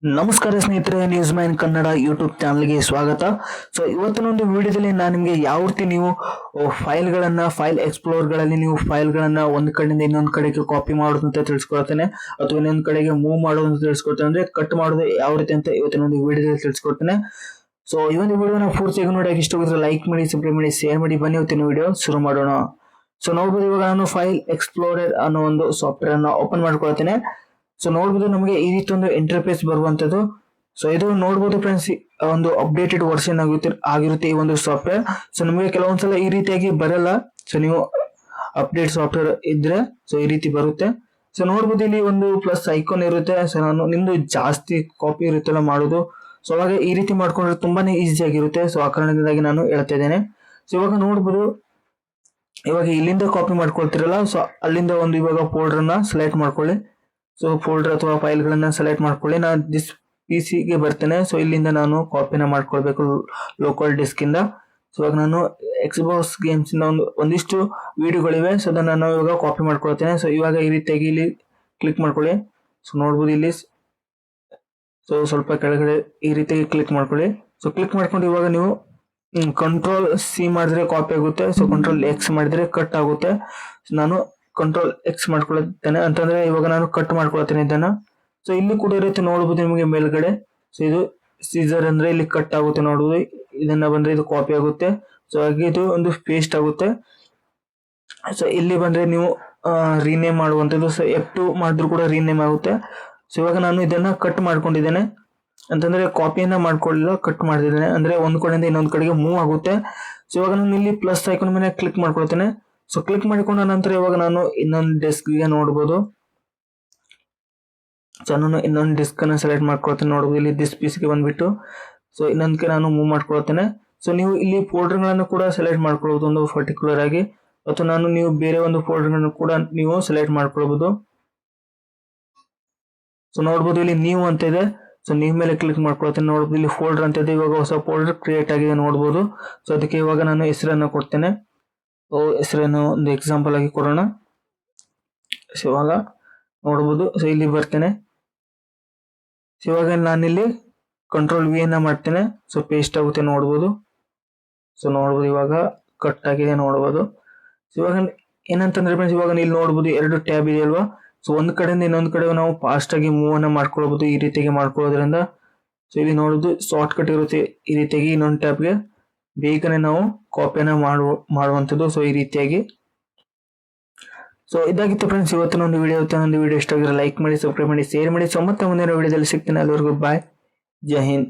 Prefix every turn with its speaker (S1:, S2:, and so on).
S1: ನಮಸ್ಕಾರ ಸ್ನೇಹಿತರೆ, news man Kannada YouTube ಚಾನಲ್ಗೆ ಸ್ವಾಗತ. ಸೊ ಇವತ್ತಿನ ಒಂದು ವಿಡಿಯೋದಲ್ಲಿ ನಾನು ನಿಮಗೆ ಯಾವ ರೀತಿ ನೀವು ಫೈಲ್ ಎಕ್ಸ್ಪ್ಲೋರ್ಗಳಲ್ಲಿ ನೀವು ಫೈಲ್ಗಳನ್ನ ಒಂದು ಕಡೆಯಿಂದ ಇನ್ನೊಂದು ಕಡೆಗೆ ಕಾಪಿ ಮಾಡೋದು ಅಂತ ತಿಳಿಸ್ಕೊಡ್ತೇನೆ, ಅಥವಾ ಇನ್ನೊಂದು ಕಡೆಗೆ ಮೂವ್ ಮಾಡೋದು ಅಂತ ತಿಳಿಸ್ಕೊಡ್ತೇನೆ, ಅಂದ್ರೆ ಕಟ್ ಮಾಡೋದು ಯಾವ ರೀತಿ ಅಂತ ಇವತ್ತಿನ ಒಂದು ವಿಡಿಯೋದಲ್ಲಿ ತಿಳಿಸ್ಕೊಡ್ತೇನೆ. ಸೊ ಈ ಒಂದು ವಿಡಿಯೋನ ಪೂರ್ತಿಯಾಗಿ ನೋಡಿ, ಇಷ್ಟ ಹೋಗಿದ್ರೆ ಲೈಕ್ ಮಾಡಿ, ಸಬ್ಸ್ಕ್ರೈಬ್ ಮಾಡಿ, ಶೇರ್ ಮಾಡಿ. ಬನ್ನಿ ಇವತ್ತಿನ ವಿಡಿಯೋ ಶುರು ಮಾಡೋಣ. ಸೊ ನೋಡ್ಬೋದು, ಇವಾಗ ನಾನು ಫೈಲ್ ಎಕ್ಸ್ಪ್ಲೋರರ್ ಅನ್ನೋ ಒಂದು ಸಾಫ್ಟ್ವೇರ್ ಅನ್ನ ಓಪನ್ ಮಾಡ್ಕೊಳ್ತೇನೆ. ಸೊ ನೋಡ್ಬೋದು, ನಮಗೆ ಈ ರೀತಿ ಒಂದು ಇಂಟರ್ಫೇಸ್ ಬರುವಂತದ್ದು. ಸೊ ಇದು ನೋಡ್ಬೋದು ಫ್ರೆಂಡ್ಸ್, ಒಂದು ಅಪ್ಡೇಟೆಡ್ ವರ್ಷನ್ ಆಗಿರುತ್ತೆ ಈ ಒಂದು ಸಾಫ್ಟ್ವೇರ್. ಸೊ ನಿಮಗೆ ಕೆಲವೊಂದ್ಸಲ ಈ ರೀತಿಯಾಗಿ ಬರಲ್ಲ. ಸೊ ನೀವು ಅಪ್ಡೇಟ್ ಸಾಫ್ಟ್ವೇರ್ ಇದ್ರೆ ಸೊ ಈ ರೀತಿ ಬರುತ್ತೆ. ಸೊ ನೋಡ್ಬೋದು, ಇಲ್ಲಿ ಒಂದು ಪ್ಲಸ್ ಐಕಾನ್ ಇರುತ್ತೆ. ಸೊ ನಾನು ನಿಮ್ದು ಜಾಸ್ತಿ ಕಾಪಿ ಇರುತ್ತಲ್ಲ ಮಾಡೋದು, ಸೊ ಅವಾಗ ಈ ರೀತಿ ಮಾಡ್ಕೊಂಡ್ರೆ ತುಂಬಾನೇ ಈಸಿ ಆಗಿರುತ್ತೆ. ಸೊ ಆ ಕಾರಣದಿಂದಾಗಿ ನಾನು ಹೇಳ್ತಾ ಇದ್ದೇನೆ. ಸೊ ಇವಾಗ ನೋಡ್ಬೋದು, ಇವಾಗ ಇಲ್ಲಿಂದ ಕಾಪಿ ಮಾಡ್ಕೊಳ್ತಿರಲ್ಲ, ಸೊ ಅಲ್ಲಿಂದ ಒಂದು ಇವಾಗ ಫೋಲ್ಡರ್ ನ ಸೆಲೆಕ್ಟ್ ಮಾಡ್ಕೊಳ್ಳಿ. ಸೊ ಫೋಲ್ಡರ್ ಅಥವಾ ಫೈಲ್ ಗಳನ್ನ ಸೆಲೆಕ್ಟ್ ಮಾಡ್ಕೊಳ್ಳಿ. ನಾನು ದಿಸ್ PC ಗೆ ಬರ್ತೇನೆ. ಸೊ ಇಲ್ಲಿಂದ ನಾನು ಕಾಪಿನ ಮಾಡ್ಕೊಳ್ಬೇಕು ಲೋಕಲ್ ಡಿಸ್ಕ್ ಇಂದ. ಸೊ ಇವಾಗ ನಾನು Xbox ಗೇಮ್ಸ್ ಇಂದ ಒಂದಿಷ್ಟು ವಿಡಿಯೋಗಳಿವೆ. ಸೊ ಅದನ್ನ ನಾನು ಇವಾಗ ಕಾಪಿ ಮಾಡ್ಕೊಳ್ತೇನೆ. ಸೊ ಇವಾಗ ಈ ರೀತಿಯಾಗಿ ಇಲ್ಲಿ ಕ್ಲಿಕ್ ಮಾಡ್ಕೊಳ್ಳಿ. ಸೊ ನೋಡ್ಬೋದು ಇಲ್ಲಿ, ಸೊ ಸ್ವಲ್ಪ ಕೆಳಗಡೆ ಈ ರೀತಿಯಾಗಿ ಕ್ಲಿಕ್ ಮಾಡ್ಕೊಳ್ಳಿ. ಸೊ ಕ್ಲಿಕ್ ಮಾಡ್ಕೊಂಡು ಇವಾಗ ನೀವು Ctrl+C ಮಾಡಿದ್ರೆ ಕಾಪಿ ಆಗುತ್ತೆ. ಸೊ Ctrl+X ಮಾಡಿದ್ರೆ ಕಟ್ ಆಗುತ್ತೆ. ನಾನು Ctrl+X ಮಾಡ್ಕೊಳ್ತೇನೆ, ಅಂತಂದ್ರೆ ಇವಾಗ ನಾನು ಕಟ್ ಮಾಡ್ಕೊಳ್ತೇನೆ ಇದನ್ನ. ಸೊ ಇಲ್ಲಿ ಕೂಡ ಇರುತ್ತೆ ನೋಡಬಹುದು ನಿಮಗೆ ಮೇಲ್ಗಡೆ. ಸೊ ಇದು ಸೀಸರ್ ಅಂದ್ರೆ ಇಲ್ಲಿ ಕಟ್ ಆಗುತ್ತೆ ನೋಡಬಹುದು. ಇದನ್ನ ಬಂದ್ರೆ ಇದು ಕಾಪಿ ಆಗುತ್ತೆ. ಸೊ ಹಾಗೆ ಇದು ಒಂದು ಪೇಸ್ಟ್ ಆಗುತ್ತೆ. ಸೊ ಇಲ್ಲಿ ಬಂದ್ರೆ ನೀವು ರೀನೇಮ್ ಮಾಡುವಂತದ್ದು. ಸೊ F2 ಮಾಡಿದ್ರು ಕೂಡ ರೀನೇಮ್ ಆಗುತ್ತೆ. ಸೊ ಇವಾಗ ನಾನು ಇದನ್ನ ಕಟ್ ಮಾಡ್ಕೊಂಡಿದ್ದೇನೆ, ಅಂತಂದ್ರೆ ಕಾಪಿಯನ್ನ ಮಾಡ್ಕೊಳ್ಳಿಲ್ಲ, ಕಟ್ ಮಾಡಿದ್ದೇನೆ. ಅಂದ್ರೆ ಒಂದ್ ಕಡೆಯಿಂದ ಇನ್ನೊಂದ್ ಕಡೆಗೆ ಮೂವ್ ಆಗುತ್ತೆ. ಸೊ ಇವಾಗ ನಾನು ಇಲ್ಲಿ ಪ್ಲಸ್ ಐಕಾನ್ ಮೇಲೆ ಕ್ಲಿಕ್ ಮಾಡ್ಕೊಳ್ತೇನೆ. ಸೊ ಕ್ಲಿಕ್ ಮಾಡಿಕೊಂಡ ನಂತರ ಇವಾಗ ನಾನು ಇನ್ನೊಂದು ಡೆಸ್ಕ್ ಗೆ ನೋಡಬಹುದು. ಸೊ ನಾನು ಇನ್ನೊಂದು ಡಿಸ್ಕ್ ಅನ್ನ ಸೆಲೆಕ್ಟ್ ಮಾಡ್ಕೊಳ್ತೇನೆ. ನೋಡಬಹುದು ಇಲ್ಲಿ ದಿಸ್ PC ಗೆ ಬಂದ್ಬಿಟ್ಟು ಸೊ ಇನ್ನೊಂದಕ್ಕೆ ನಾನು ಮೂವ್ ಮಾಡ್ಕೊಳ್ತೇನೆ. ಸೊ ನೀವು ಇಲ್ಲಿ ಫೋಲ್ಡರ್ ಗಳನ್ನು ಕೂಡ ಸೆಲೆಕ್ಟ್ ಮಾಡ್ಕೊಳ್ಳಬಹುದು ಒಂದು ಪರ್ಟಿಕ್ಯುಲರ್ ಆಗಿ, ಅಥವಾ ನೀವು ಬೇರೆ ಒಂದು ಫೋಲ್ಡರ್ ಗಳನ್ನು ಕೂಡ ನೀವು ಸೆಲೆಕ್ಟ್ ಮಾಡ್ಕೊಳ್ಬಹುದು. ಸೊ ನೋಡಬಹುದು ಇಲ್ಲಿ ನ್ಯೂ ಅಂತ ಇದೆ. ಸೊ ನೀವು ಮೇಲೆ ಕ್ಲಿಕ್ ಮಾಡ್ಕೊಳ್ತೇನೆ. ನೋಡಬಹುದು ಇಲ್ಲಿ ಫೋಲ್ಡರ್ ಅಂತ ಇದೆ. ಇವಾಗ ಹೊಸ ಫೋಲ್ಡರ್ ಕ್ರಿಯೇಟ್ ಆಗಿದೆ ನೋಡಬಹುದು. ಸೊ ಅದಕ್ಕೆ ಇವಾಗ ನಾನು ಹೆಸರನ್ನು ಕೊಡ್ತೇನೆ. ಹೆಸರನ್ನು ಒಂದು ಎಕ್ಸಾಂಪಲ್ ಆಗಿ ಕೊಡೋಣ. ಸೊ ಇವಾಗ ನೋಡಬಹುದು, ಸೊ ಇಲ್ಲಿ ಬರ್ತೇನೆ. ಸೊ ಇವಾಗ ನಾನಿಲ್ಲಿ Ctrl+V ಅನ್ನ ಮಾಡ್ತೇನೆ. ಸೊ ಪೇಸ್ಟ್ ಆಗುತ್ತೆ ನೋಡಬಹುದು. ಸೊ ನೋಡಬಹುದು ಇವಾಗ ಕಟ್ ಆಗಿದೆ ನೋಡಬಹುದು. ಸೊ ಇವಾಗ ಏನಂತಂದ್ರೆ ಫ್ರೆಂಡ್ಸ್, ಇವಾಗ ಇಲ್ಲಿ ನೋಡಬಹುದು ಎರಡು ಟ್ಯಾಬ್ ಇದೆ ಅಲ್ವಾ. ಸೊ ಒಂದ್ ಕಡೆಯಿಂದ ಇನ್ನೊಂದ್ ಕಡೆ ನಾವು ಫಾಸ್ಟ್ ಆಗಿ ಮೂವ್ ಅನ್ನ ಮಾಡ್ಕೊಳ್ಬಹುದು ಈ ರೀತಿಯಾಗಿ ಮಾಡ್ಕೊಳ್ಳೋದ್ರಿಂದ. ಸೊ ಇಲ್ಲಿ ನೋಡುದು ಶಾರ್ಟ್ ಕಟ್ ಇರುತ್ತೆ. ಈ ರೀತಿಯಾಗಿ ಇನ್ನೊಂದು ಟ್ಯಾಬ್ಗೆ ಬೇಗನೆ ನಾವು ಕಾಪಿಯನ್ನ ಮಾಡುವಂಥದ್ದು. ಸೊ ಈ ರೀತಿಯಾಗಿ. ಸೊ ಇದಾಗಿತ್ತು ಫ್ರೆಂಡ್ಸ್ ಇವತ್ತಿನ ಒಂದು ವಿಡಿಯೋ. ಇಷ್ಟ ಆಗಿದ್ರೆ ಲೈಕ್ ಮಾಡಿ, ಸಬ್ಸ್ಕ್ರೈಬ್ ಮಾಡಿ, ಶೇರ್ ಮಾಡಿ. ಸೊ ಮತ್ತೆ ಮುಂದಿನ ವಿಡಿಯೋದಲ್ಲಿ ಸಿಗ್ತೇನೆ. ಅಲ್ಲಿವರೆಗೂ ಬಾಯ್, ಜೈ ಹಿಂದ್.